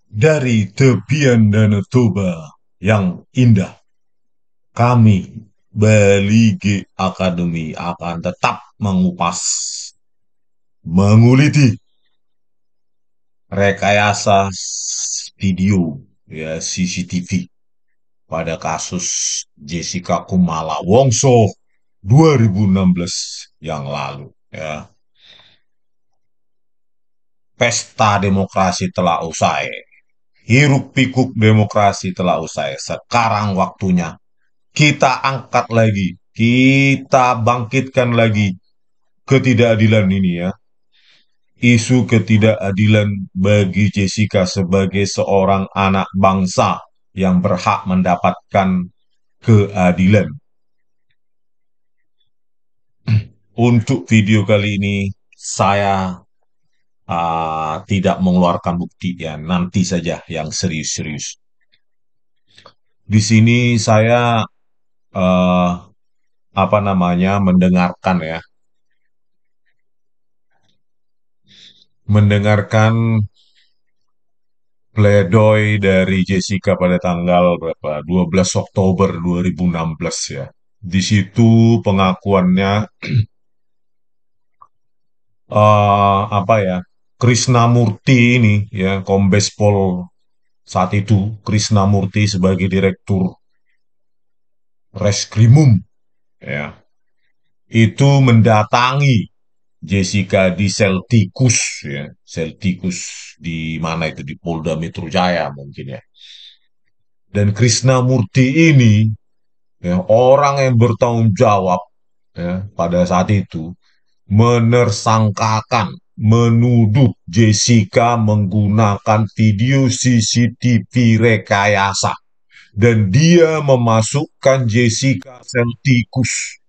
Dari tepian Danau Toba yang indah, kami Balige Academy akan tetap mengupas, menguliti rekayasa video ya CCTV pada kasus Jessica Kumala Wongso 2016 yang lalu ya. Pesta demokrasi telah usai. Hiruk pikuk demokrasi telah usai. Sekarang waktunya kita angkat lagi, kita bangkitkan lagi ketidakadilan ini ya. Isu ketidakadilan bagi Jessica sebagai seorang anak bangsa yang berhak mendapatkan keadilan. Untuk video kali ini, saya tidak mengeluarkan bukti ya, nanti saja yang serius-serius. Di sini saya uh, mendengarkan ya, mendengarkan pledoi dari Jessica pada tanggal berapa? 12 Oktober 2016 ya. Di situ pengakuannya apa ya? Krisnamurti ini ya, Kombes Pol saat itu Krisnamurti sebagai Direktur Reskrimum ya, itu mendatangi Jessica di sel tikus ya, sel tikus di mana itu di Polda Metro Jaya mungkin ya. Dan Krisnamurti ini ya, orang yang bertanggung jawab ya, pada saat itu menersangkakan, menuduh Jessica menggunakan video CCTV rekayasa dan dia memasukkan Jessica sel tikus.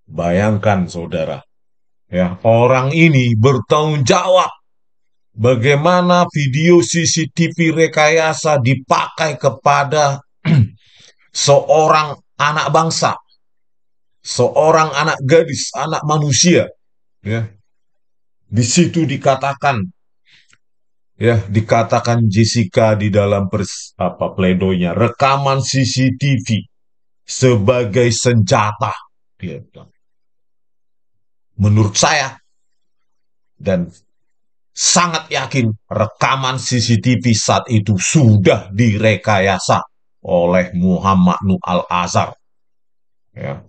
Bayangkan saudara, ya, orang ini bertanggung jawab bagaimana video CCTV rekayasa dipakai kepada seorang anak bangsa, seorang anak gadis, anak manusia. Ya, di situ dikatakan, ya, dikatakan Jessica di dalam pledoinya, rekaman CCTV sebagai senjata. Dia bilang. Menurut saya dan sangat yakin rekaman CCTV saat itu sudah direkayasa oleh Muhammad Nur Al-Azhar. Ya.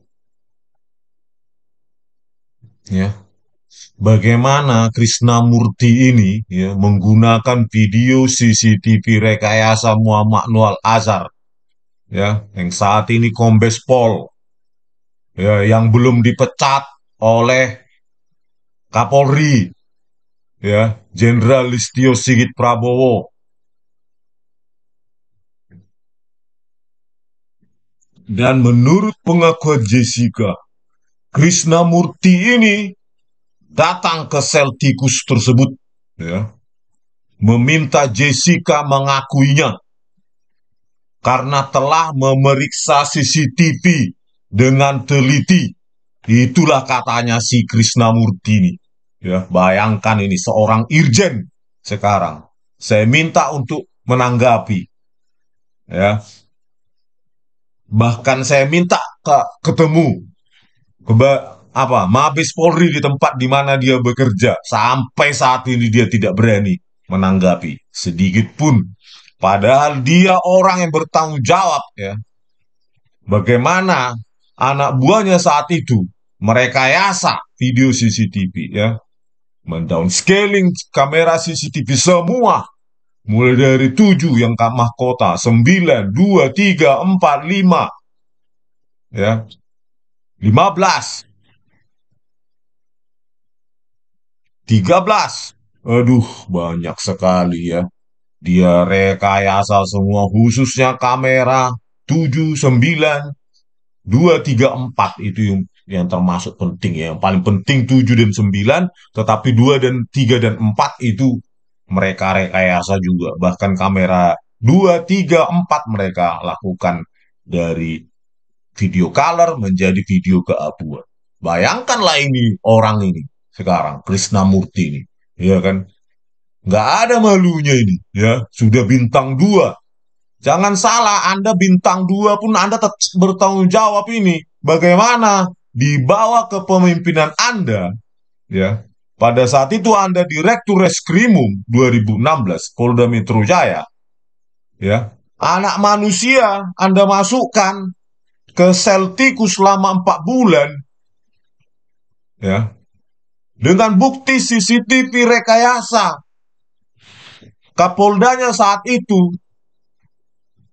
Ya. Bagaimana Krisnamurti ini ya, menggunakan video CCTV rekayasa Muhammad Nur Al-Azhar ya, yang saat ini Kombes Pol ya, yang belum dipecat oleh Kapolri ya, Jenderal Listio Sigit Prabowo. Dan menurut pengakuan Jessica, Krisnamurti ini datang ke sel tikus tersebut, ya, meminta Jessica mengakuinya karena telah memeriksa CCTV dengan teliti. Itulah katanya si Krisnamurti ini. Ya, bayangkan ini seorang irjen sekarang. Saya minta untuk menanggapi. Ya, bahkan saya minta ketemu ke Mabes Polri di tempat di mana dia bekerja. Sampai saat ini dia tidak berani menanggapi sedikit pun. Padahal dia orang yang bertanggung jawab ya. Bagaimana anak buahnya saat itu merekayasa video CCTV ya. Mendownscaling kamera CCTV semua. Mulai dari 7 yang mahkota, 9, 2, 3, 4, 5. Ya. 15. 13. Aduh, banyak sekali ya. Dia rekayasa semua, khususnya kamera 7, 9, 2, 3, 4. Itu yang termasuk penting ya. Yang paling penting 7 dan 9, tetapi 2 dan 3 dan 4 itu mereka rekayasa juga. Bahkan kamera 2, 3, 4 mereka lakukan dari video color menjadi video keabuan. Bayangkanlah ini orang ini sekarang, Krisnamurti ini, ya kan? Nggak ada malunya ini, ya. Sudah bintang 2. Jangan salah, Anda bintang 2 pun Anda tetap bertanggung jawab ini. Bagaimana di bawah kepemimpinan Anda, ya. Pada saat itu Anda Direktur Reskrimum 2016 Polda Metro Jaya, ya. Anak manusia Anda masukkan ke sel tikus selama 4 bulan, ya. Dengan bukti CCTV rekayasa. Kapoldanya saat itu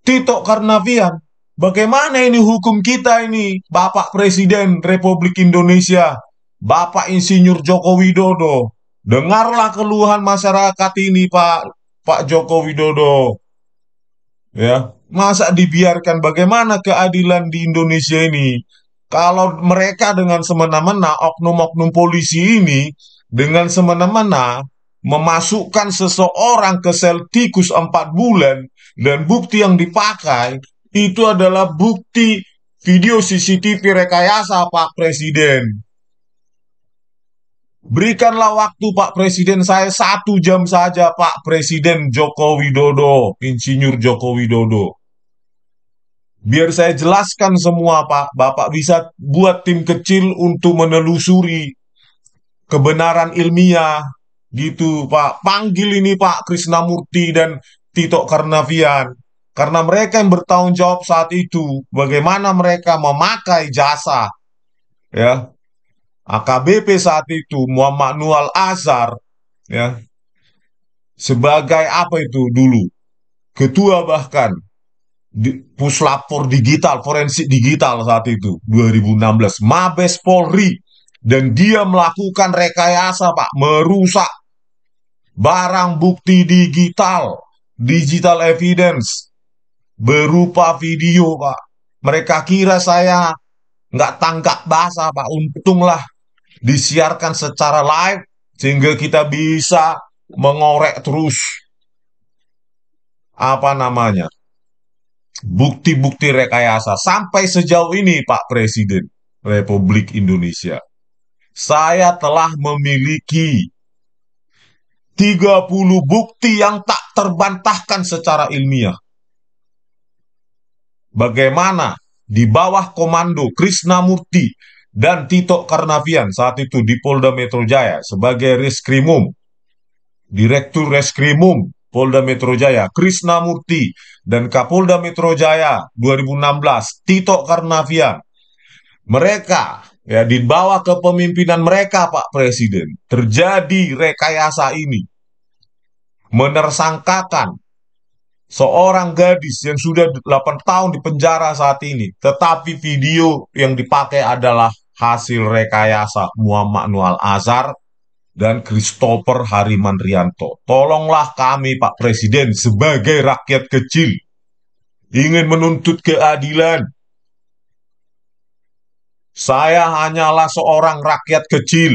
Tito Karnavian. Bagaimana ini hukum kita ini, Bapak Presiden Republik Indonesia, Bapak Insinyur Joko Widodo. Dengarlah keluhan masyarakat ini, Pak Joko Widodo. Ya, masa dibiarkan, bagaimana keadilan di Indonesia ini? Kalau mereka dengan semena-mena, oknum-oknum polisi ini dengan semena-mena memasukkan seseorang ke sel tikus 4 bulan, dan bukti yang dipakai itu adalah bukti video CCTV rekayasa, Pak Presiden. Berikanlah waktu, Pak Presiden, saya 1 jam saja, Pak Presiden Joko Widodo, Insinyur Joko Widodo. Biar saya jelaskan semua, Pak. Bapak bisa buat tim kecil untuk menelusuri kebenaran ilmiah. Gitu, Pak. Panggil ini Pak Krisnamurti dan Tito Karnavian. Karena mereka yang bertanggung jawab saat itu. Bagaimana mereka memakai jasa, ya, AKBP saat itu, Muhammad Nual Azhar, ya, sebagai apa itu dulu? Ketua bahkan Puslapor Digital, Forensik Digital saat itu, 2016, Mabes Polri, dan dia melakukan rekayasa, Pak, merusak barang bukti digital, digital evidence, berupa video, Pak. Mereka kira saya nggak tanggap bahasa, Pak. Untunglah disiarkan secara live, sehingga kita bisa mengorek terus, apa namanya, bukti-bukti rekayasa. Sampai sejauh ini, Pak Presiden Republik Indonesia, saya telah memiliki 30 bukti yang tak terbantahkan secara ilmiah. Bagaimana di bawah komando Krisnamurti dan Tito Karnavian saat itu di Polda Metro Jaya sebagai Reskrimum, Direktur Reskrimum Polda Metro Jaya, Krisnamurti, dan Kapolda Metro Jaya 2016, Tito Karnavian. Mereka, ya, di bawah kepemimpinan mereka, Pak Presiden, terjadi rekayasa ini. Menersangkakan seorang gadis yang sudah 8 tahun di penjara saat ini, tetapi video yang dipakai adalah hasil rekayasa Muhammad Nual Azhar dan Christopher Harimanrianto. Tolonglah kami, Pak Presiden, sebagai rakyat kecil, ingin menuntut keadilan. Saya hanyalah seorang rakyat kecil,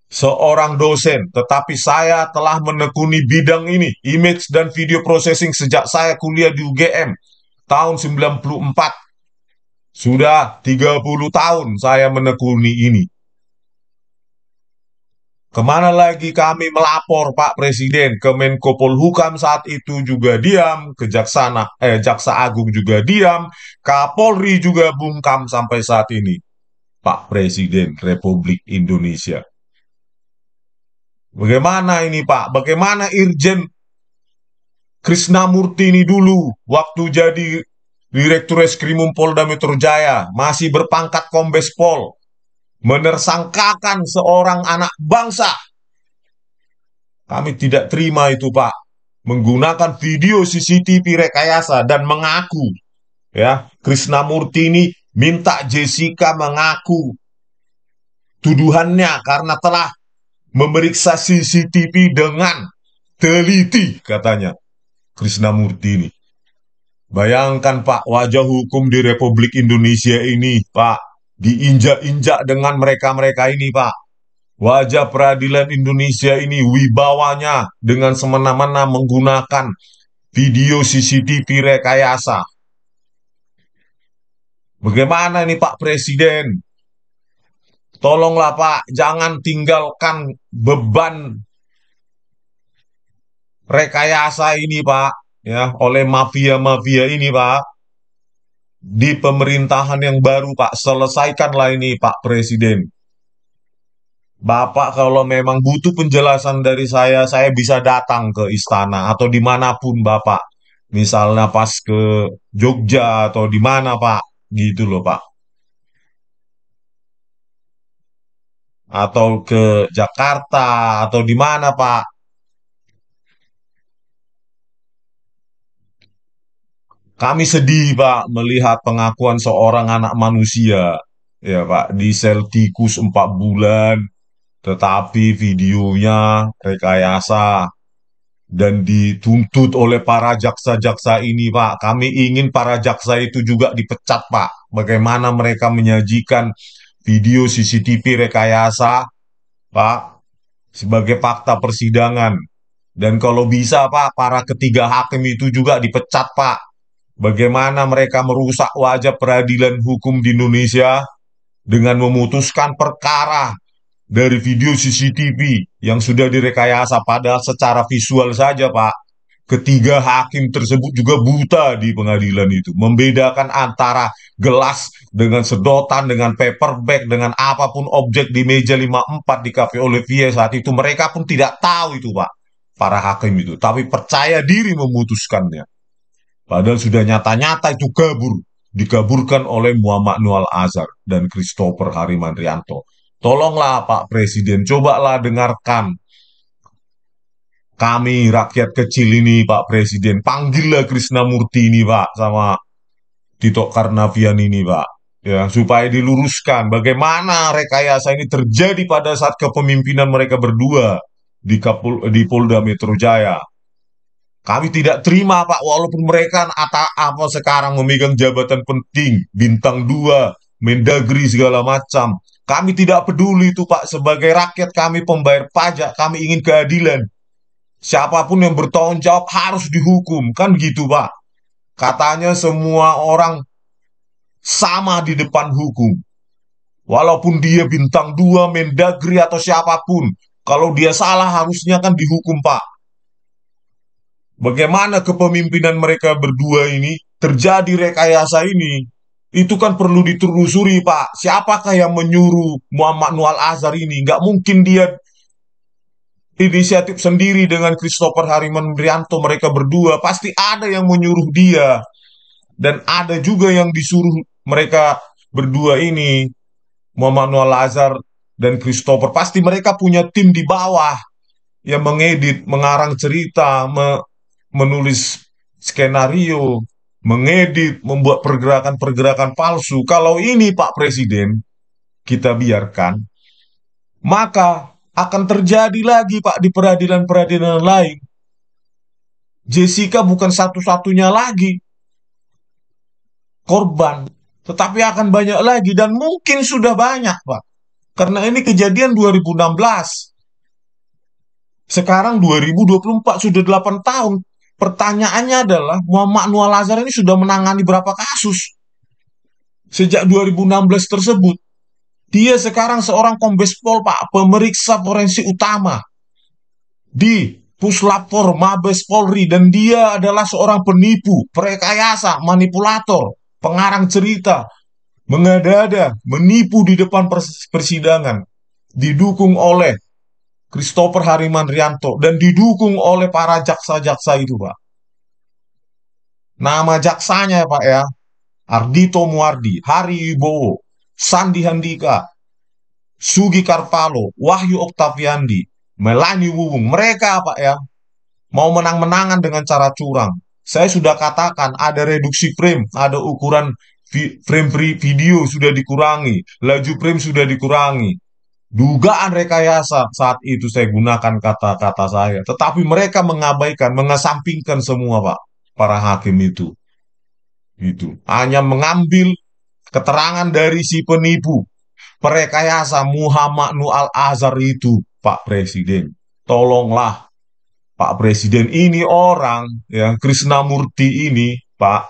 seorang dosen, tetapi saya telah menekuni bidang ini, image dan video processing, sejak saya kuliah di UGM tahun 94. Sudah 30 tahun saya menekuni ini. Kemana lagi kami melapor, Pak Presiden? Ke Menko Polhukam saat itu juga diam, Jaksa Agung juga diam, Kapolri juga bungkam sampai saat ini, Pak Presiden Republik Indonesia. Bagaimana ini, Pak? Bagaimana Irjen Krisnamurti ini dulu waktu jadi Direktur Reskrimum Polda Metro Jaya, masih berpangkat Kombes Pol, menersangkakan seorang anak bangsa. Kami tidak terima itu, Pak. Menggunakan video CCTV rekayasa dan mengaku, ya, Krisnamurti ini minta Jessica mengaku tuduhannya karena telah memeriksa CCTV dengan teliti, katanya Krisnamurti ini. Bayangkan, Pak, wajah hukum di Republik Indonesia ini, Pak, diinjak-injak dengan mereka-mereka ini, Pak. Wajah peradilan Indonesia ini, wibawanya dengan semena-mena menggunakan video CCTV rekayasa. Bagaimana ini, Pak Presiden? Tolonglah, Pak, jangan tinggalkan beban rekayasa ini, Pak, ya, oleh mafia-mafia ini, Pak, di pemerintahan yang baru, Pak. Selesaikanlah ini, Pak Presiden. Bapak kalau memang butuh penjelasan dari saya bisa datang ke istana atau dimanapun Bapak. Misalnya pas ke Jogja atau di mana, Pak. Gitu loh, Pak. Atau ke Jakarta atau di mana, Pak. Kami sedih, Pak, melihat pengakuan seorang anak manusia. Ya, Pak, di sel tikus 4 bulan, tetapi videonya rekayasa dan dituntut oleh para jaksa-jaksa ini, Pak. Kami ingin para jaksa itu juga dipecat, Pak. Bagaimana mereka menyajikan video CCTV rekayasa, Pak, sebagai fakta persidangan. Dan kalau bisa, Pak, para ketiga hakim itu juga dipecat, Pak. Bagaimana mereka merusak wajah peradilan hukum di Indonesia dengan memutuskan perkara dari video CCTV yang sudah direkayasa, padahal secara visual saja, Pak, ketiga hakim tersebut juga buta di pengadilan itu. Membedakan antara gelas dengan sedotan, dengan paper bag, dengan apapun objek di meja 54 di Cafe Olivier saat itu. Mereka pun tidak tahu itu, Pak. Para hakim itu. Tapi percaya diri memutuskannya. Padahal sudah nyata-nyata itu kabur. Dikaburkan oleh Muhammad Nual Azhar dan Christopher Harimandrianto. Tolonglah Pak Presiden, cobalah dengarkan kami rakyat kecil ini, Pak Presiden. Panggillah Krisnamurti ini, Pak, sama Tito Karnavian ini, Pak. Ya, supaya diluruskan bagaimana rekayasa ini terjadi pada saat kepemimpinan mereka berdua di Polda Metro Jaya. Kami tidak terima, Pak, walaupun mereka apa sekarang memegang jabatan penting, bintang 2, Mendagri segala macam. Kami tidak peduli itu, Pak. Sebagai rakyat kami pembayar pajak, kami ingin keadilan. Siapapun yang bertanggung jawab harus dihukum, kan gitu, Pak. Katanya semua orang sama di depan hukum. Walaupun dia bintang 2, Mendagri atau siapapun. Kalau dia salah harusnya kan dihukum, Pak. Bagaimana kepemimpinan mereka berdua ini terjadi rekayasa ini? Itu kan perlu ditelusuri, Pak. Siapakah yang menyuruh Muhammad Nual Azhar ini? Nggak mungkin dia inisiatif sendiri dengan Christopher Harimandrianto, mereka berdua. Pasti ada yang menyuruh dia. Dan ada juga yang disuruh mereka berdua ini, Muhammad Nual Azhar dan Christopher. Pasti mereka punya tim di bawah yang mengedit, mengarang cerita, menulis skenario, mengedit, membuat pergerakan-pergerakan palsu. Kalau ini Pak Presiden kita biarkan, maka akan terjadi lagi, Pak, di peradilan-peradilan lain. Jessica bukan satu-satunya lagi korban, tetapi akan banyak lagi dan mungkin sudah banyak, Pak. Karena ini kejadian 2016. Sekarang 2024 sudah 8 tahun. Pertanyaannya adalah Muhammad Nual Azhar ini sudah menangani berapa kasus sejak 2016 tersebut. Dia sekarang seorang Kombes Pol, Pak, pemeriksa forensik utama di Puslapor Mabes Polri, dan dia adalah seorang penipu, perekayasa, manipulator, pengarang cerita, mengada-ada, menipu di depan persidangan, didukung oleh Christopher Harimandrianto dan didukung oleh para jaksa-jaksa itu, Pak. Nama jaksanya, Pak, ya, Ardito Muardi, Hari Wibowo, Sandi Handika, Sugi Karpalo, Wahyu Oktaviandi, Melani Wuwung. Mereka, Pak, ya, mau menang-menangan dengan cara curang. Saya sudah katakan ada reduksi frame, ada ukuran frame video sudah dikurangi, laju frame sudah dikurangi. Dugaan rekayasa saat itu saya gunakan kata-kata saya. Tetapi mereka mengabaikan, mengesampingkan semua, Pak. Para hakim itu. Hanya mengambil keterangan dari si penipu. Perekayasa Muhammad Nual Azhar itu, Pak Presiden. Tolonglah, Pak Presiden. Ini orang, yang Krisnamurti ini, Pak.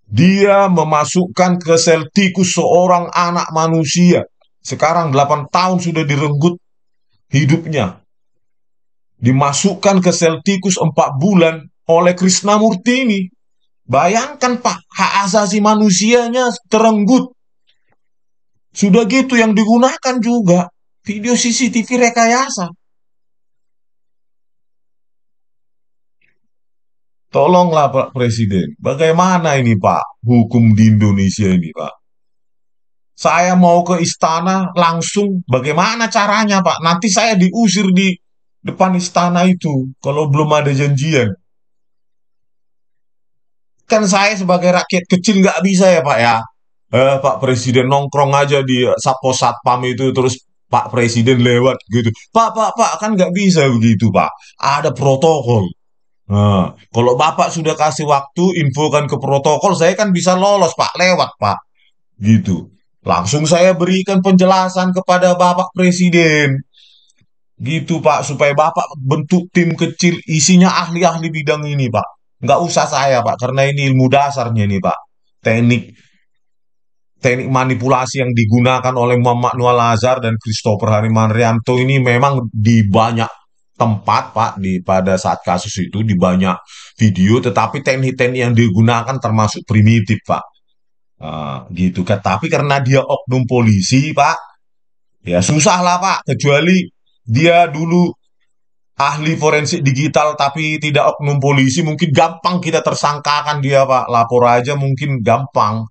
Dia memasukkan ke sel tikus seorang anak manusia. Sekarang 8 tahun sudah direnggut hidupnya. dimasukkan ke sel tikus 4 bulan oleh Krishnamurti ini. Bayangkan Pak, hak asasi manusianya terenggut. Sudah gitu yang digunakan juga video CCTV rekayasa. Tolonglah Pak Presiden, bagaimana ini Pak hukum di Indonesia ini Pak? Saya mau ke istana langsung, bagaimana caranya Pak? Nanti saya diusir di depan istana itu kalau belum ada janjian. Kan saya sebagai rakyat kecil nggak bisa ya Pak ya. Pak Presiden nongkrong aja di Satpol Satpam itu terus Pak Presiden lewat gitu. Pak, kan nggak bisa begitu Pak. Ada protokol. Nah, kalau Bapak sudah kasih waktu, infokan ke protokol, saya kan bisa lolos Pak, lewat Pak. Gitu. Langsung saya berikan penjelasan kepada Bapak Presiden. Gitu Pak, supaya Bapak bentuk tim kecil isinya ahli-ahli bidang ini Pak. Nggak usah saya Pak, karena ini ilmu dasarnya nih Pak. Teknik teknik manipulasi yang digunakan oleh Muhammad Noah Lazar dan Christopher Harimanrianto ini memang di banyak tempat Pak di pada saat kasus itu di banyak video, tetapi teknik-teknik yang digunakan termasuk primitif Pak. Gitu kan. Tapi karena dia oknum polisi Pak, ya susah lah Pak. Kecuali dia dulu ahli forensik digital tapi tidak oknum polisi, mungkin gampang kita tersangkakan dia Pak. Lapor aja mungkin gampang.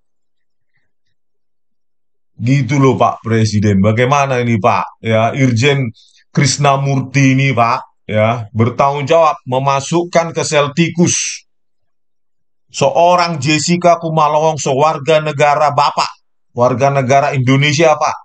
Gitu loh Pak Presiden. Bagaimana ini Pak? Ya, Irjen Krisnamurti ini Pak, ya, bertanggung jawab memasukkan ke sel tikus seorang Jessica Kumala Wongso, warga negara Bapak, warga negara Indonesia Pak,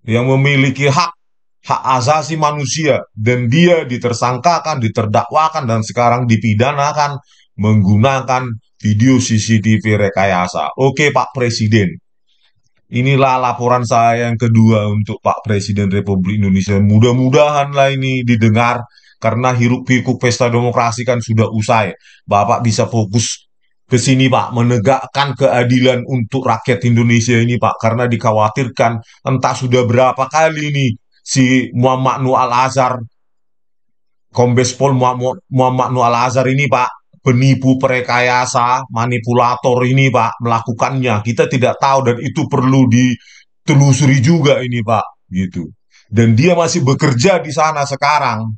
yang memiliki hak asasi manusia dan dia ditersangkakan, diterdakwakan dan sekarang dipidanakan menggunakan video CCTV rekayasa. Oke Pak Presiden, inilah laporan saya yang kedua untuk Pak Presiden Republik Indonesia. Mudah-mudahanlah ini didengar karena hiruk-pikuk pesta demokrasi kan sudah usai. Bapak bisa fokus ke sini Pak, menegakkan keadilan untuk rakyat Indonesia ini Pak, karena dikhawatirkan entah sudah berapa kali ini si Muhammad Nur Al-Azhar, Kombes Pol Muhammad Nur Al-Azhar ini Pak, penipu perekayasa, manipulator ini Pak, melakukannya. Kita tidak tahu dan itu perlu ditelusuri juga ini Pak, gitu. Dan dia masih bekerja di sana sekarang.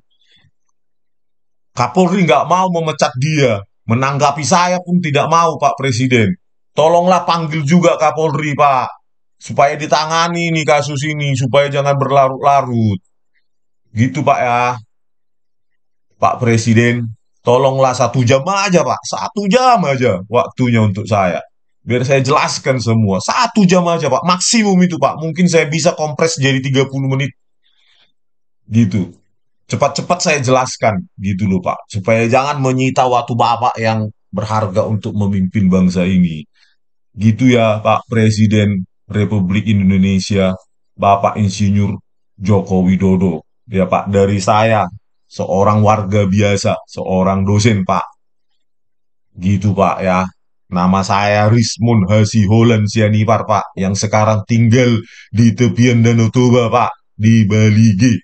Kapolri nggak mau memecat dia. Menanggapi saya pun tidak mau Pak Presiden. Tolonglah panggil juga Kapolri Pak. Supaya ditangani nih kasus ini. Supaya jangan berlarut-larut. Gitu Pak ya. Pak Presiden, tolonglah 1 jam aja Pak. 1 jam aja waktunya untuk saya. Biar saya jelaskan semua. 1 jam aja Pak. Maksimum itu Pak. Mungkin saya bisa kompres jadi 30 menit. Gitu. Cepat-cepat saya jelaskan gitu loh Pak, supaya jangan menyita waktu Bapak yang berharga untuk memimpin bangsa ini. Gitu ya Pak Presiden Republik Indonesia, Bapak Insinyur Joko Widodo. Ya Pak, dari saya, seorang warga biasa, seorang dosen Pak. Gitu Pak ya. Nama saya Rismon Hasiholan Sianipar Pak, yang sekarang tinggal di tepian Danau Toba Pak, di Bali G,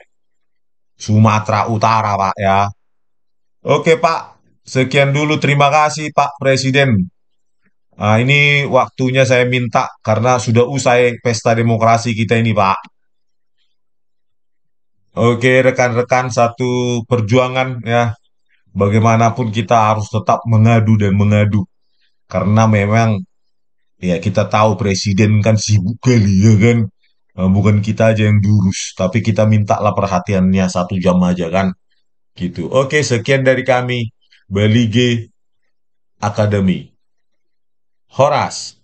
Sumatera Utara Pak ya. Oke Pak, sekian dulu. Terima kasih Pak Presiden. Ini waktunya saya minta karena sudah usai pesta demokrasi kita ini Pak. Oke rekan-rekan satu perjuangan ya. Bagaimanapun kita harus tetap mengadu dan mengadu. Karena memang ya kita tahu Presiden kan sibuk kali ya kan. Bukan kita aja yang diurus, tapi kita mintalah perhatiannya 1 jam aja kan. Gitu. Oke, sekian dari kami. Bali G Academy. Horas.